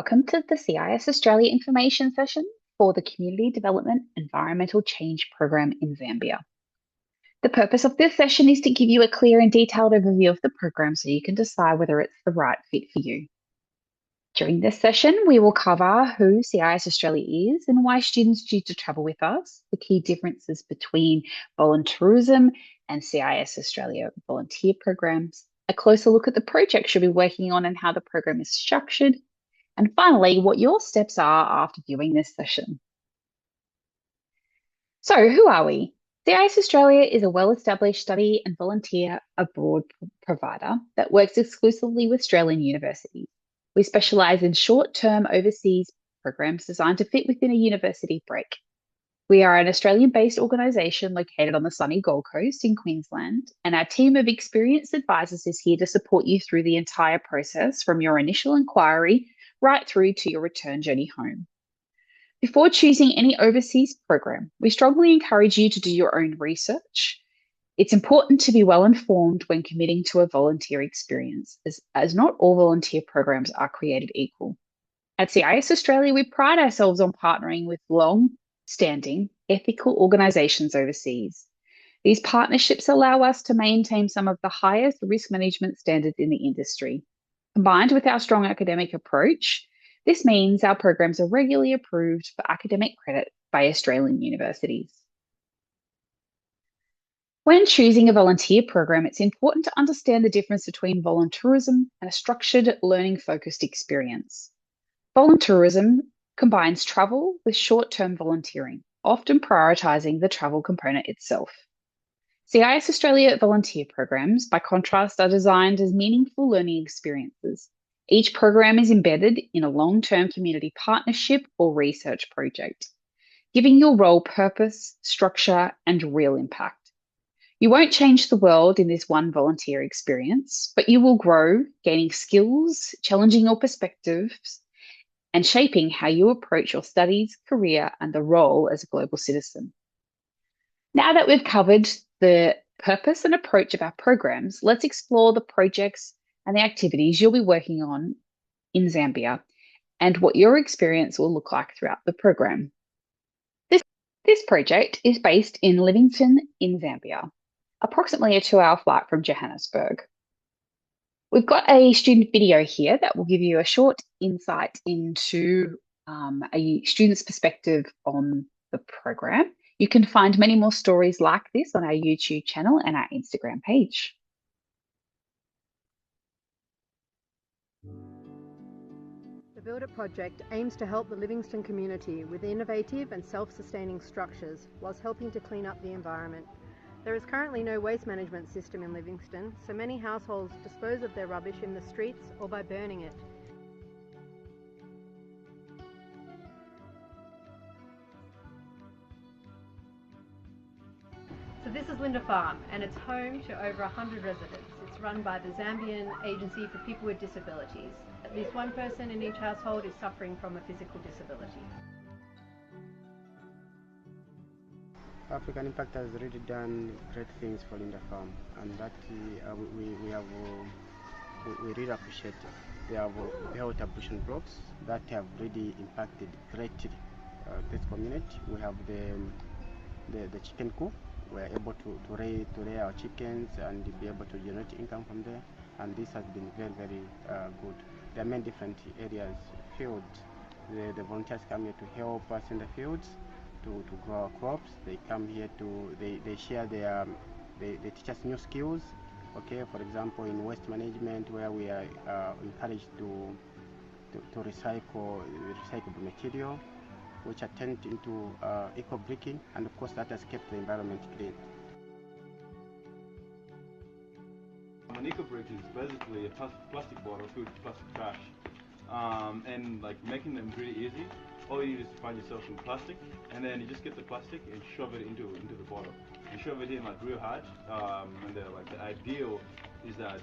welcome to the CIS Australia information session for the Community Development Environmental Change Program in Zambia. The purpose of this session is to give you a clear and detailed overview of the program so you can decide whether it's the right fit for you. During this session, we will cover who CIS Australia is and why students choose to travel with us, the key differences between volunteerism and CIS Australia volunteer programs, a closer look at the projects you'll be working on and how the program is structured, and finally, what your steps are after viewing this session. So, who are we? CIS Australia is a well-established study and volunteer abroad provider that works exclusively with Australian universities. We specialise in short-term overseas programs designed to fit within a university break. We are an Australian-based organisation located on the sunny Gold Coast in Queensland, and our team of experienced advisors is here to support you through the entire process from your initial inquiry right through to your return journey home. Before choosing any overseas program, we strongly encourage you to do your own research. It's important to be well informed when committing to a volunteer experience, as not all volunteer programs are created equal. At CIS Australia, we pride ourselves on partnering with long-standing ethical organisations overseas. These partnerships allow us to maintain some of the highest risk management standards in the industry. Combined with our strong academic approach, this means our programs are regularly approved for academic credit by Australian universities. When choosing a volunteer program, it's important to understand the difference between volunteerism and a structured, learning-focused experience. Volunteerism combines travel with short-term volunteering, often prioritising the travel component itself. CIS Australia volunteer programs, by contrast, are designed as meaningful learning experiences. Each program is embedded in a long-term community partnership or research project, giving your role purpose, structure, and real impact. You won't change the world in this one volunteer experience, but you will grow, gaining skills, challenging your perspectives, and shaping how you approach your studies, career, and the role as a global citizen. Now that we've covered the purpose and approach of our programs, let's explore the projects and the activities you'll be working on in Zambia and what your experience will look like throughout the program. This project is based in Livingstone in Zambia, approximately a 2-hour flight from Johannesburg. We've got a student video here that will give you a short insight into a student's perspective on the program. You can find many more stories like this on our YouTube channel and our Instagram page. The Build It project aims to help the Livingstone community with innovative and self-sustaining structures whilst helping to clean up the environment. There is currently no waste management system in Livingstone, so many households dispose of their rubbish in the streets or by burning it. So this is Linda Farm, and it's home to over 100 residents. It's run by the Zambian Agency for People with Disabilities. At least one person in each household is suffering from a physical disability. African Impact has really done great things for Linda Farm, and that we really appreciate it. They have built abortion blocks that have really impacted greatly this community. We have the chicken coop. We're able to lay our chickens and be able to generate income from there, and this has been very, very good. There are many different areas, fields. The volunteers come here to help us in the fields to grow our crops. They come here they share they teach us new skills. Okay, for example, in waste management, where we are encouraged to recycle recyclable material, which are turned into eco-bricking, and of course that has kept the environment clean. An eco-brick is basically a plastic bottle filled with plastic trash, and like making them really easy. All you need is to find yourself some plastic, and then you just get the plastic and shove it into the bottle. You shove it in like real hard, and the ideal is that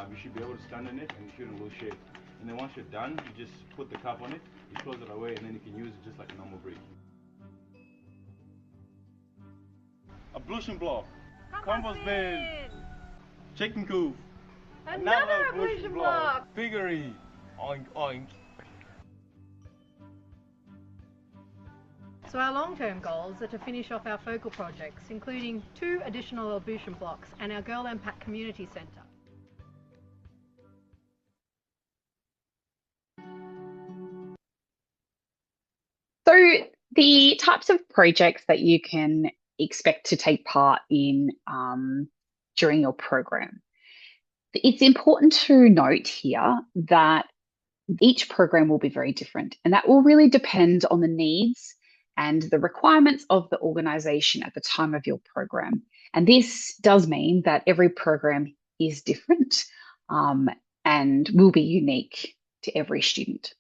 you should be able to stand on it and you shouldn't lose shape. And then once you're done, you just put the cap on it, you close it away, and then you can use it just like a normal brick. Ablution block, compost bin, chicken coop, Another ablution block, piggery, oink oink. So our long-term goals are to finish off our focal projects, including 2 additional ablution blocks and our Girl Impact Community Centre. So the types of projects that you can expect to take part in during your program. It's important to note here that each program will be very different, and that will really depend on the needs and the requirements of the organization at the time of your program. And this does mean that every program is different and will be unique to every student.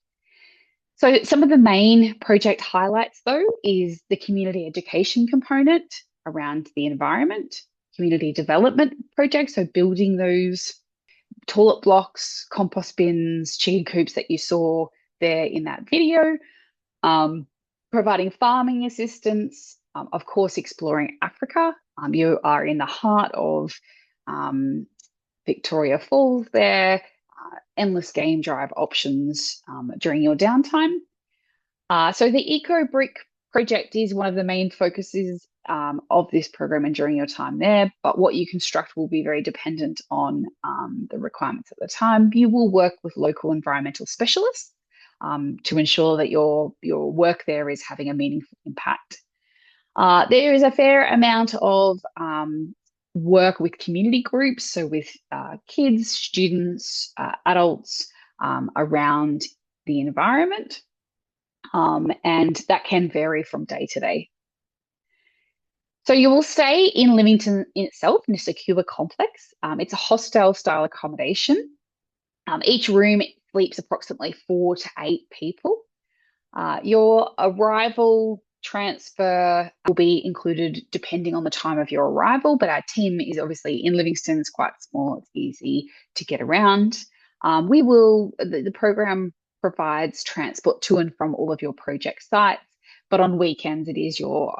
So some of the main project highlights, though, is the community education component around the environment, community development projects, so building those toilet blocks, compost bins, chicken coops that you saw there in that video, providing farming assistance, of course, exploring Africa. You are in the heart of Victoria Falls there, endless game drive options during your downtime. So the Eco Brick project is one of the main focuses of this program and during your time there, but what you construct will be very dependent on the requirements at the time. You will work with local environmental specialists to ensure that your work there is having a meaningful impact. There is a fair amount of work with community groups, so with kids, students, adults around the environment. And that can vary from day to day. So you will stay in Leamington in itself, in a secure complex. It's a hostel style accommodation. Each room sleeps approximately 4 to 8 people. Your arrival transfer will be included depending on the time of your arrival, but our team is obviously in Livingston. It's quite small. It's easy to get around. The program provides transport to and from all of your project sites, but on weekends it is your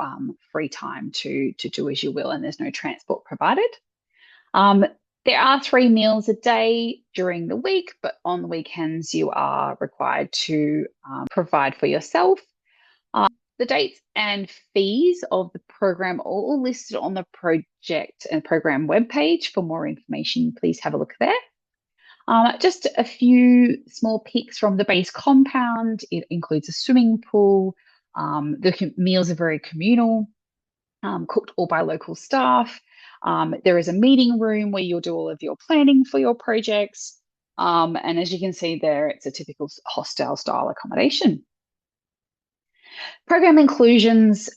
free time to do as you will, and there's no transport provided. There are 3 meals a day during the week, but on the weekends you are required to provide for yourself. The dates and fees of the program are all listed on the project and program webpage. For more information, please have a look there. Just a few small pics from the base compound. It includes a swimming pool. The meals are very communal, cooked all by local staff. There is a meeting room where you'll do all of your planning for your projects. And as you can see there, it's a typical hostel style accommodation. Program inclusions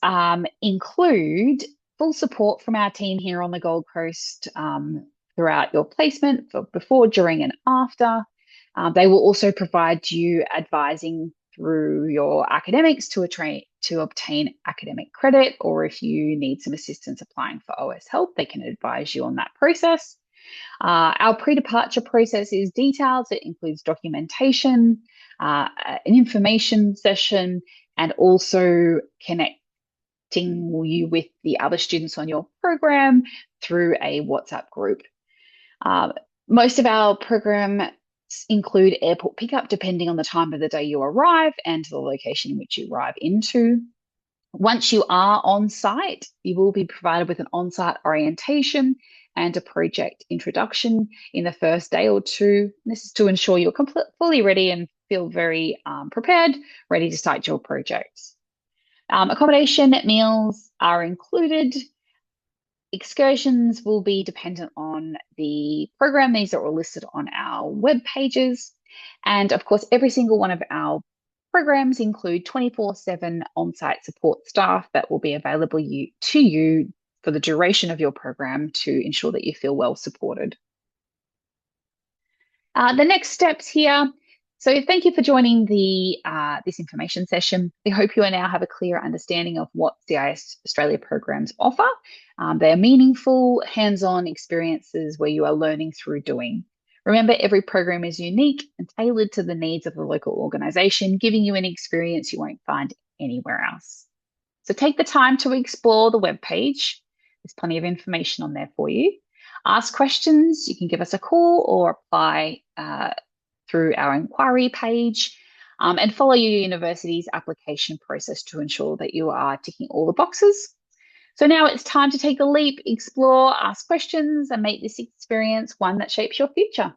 include full support from our team here on the Gold Coast throughout your placement, for before, during, and after. They will also provide you advising through your academics to obtain academic credit, or if you need some assistance applying for OS help, they can advise you on that process. Our pre-departure process is detailed. It includes documentation, an information session, and also connecting you with the other students on your program through a WhatsApp group. Most of our programs include airport pickup depending on the time of the day you arrive and the location in which you arrive into. Once you are on site, you will be provided with an on-site orientation and a project introduction in the first day or two. This is to ensure you're fully ready and feel very prepared, ready to start your projects. Accommodation meals are included. Excursions will be dependent on the program. These are all listed on our web pages. And of course, every single one of our programs include 24/7 on-site support staff that will be available to you for the duration of your program to ensure that you feel well supported. The next steps here. So thank you for joining this information session. We hope you now have a clear understanding of what CISaustralia programs offer. They are meaningful, hands-on experiences where you are learning through doing. Remember, every program is unique and tailored to the needs of the local organisation, giving you an experience you won't find anywhere else. So take the time to explore the webpage. There's plenty of information on there for you. Ask questions. You can give us a call or apply through our inquiry page. and follow your university's application process to ensure that you are ticking all the boxes. So now it's time to take the leap, explore, ask questions, and make this experience one that shapes your future.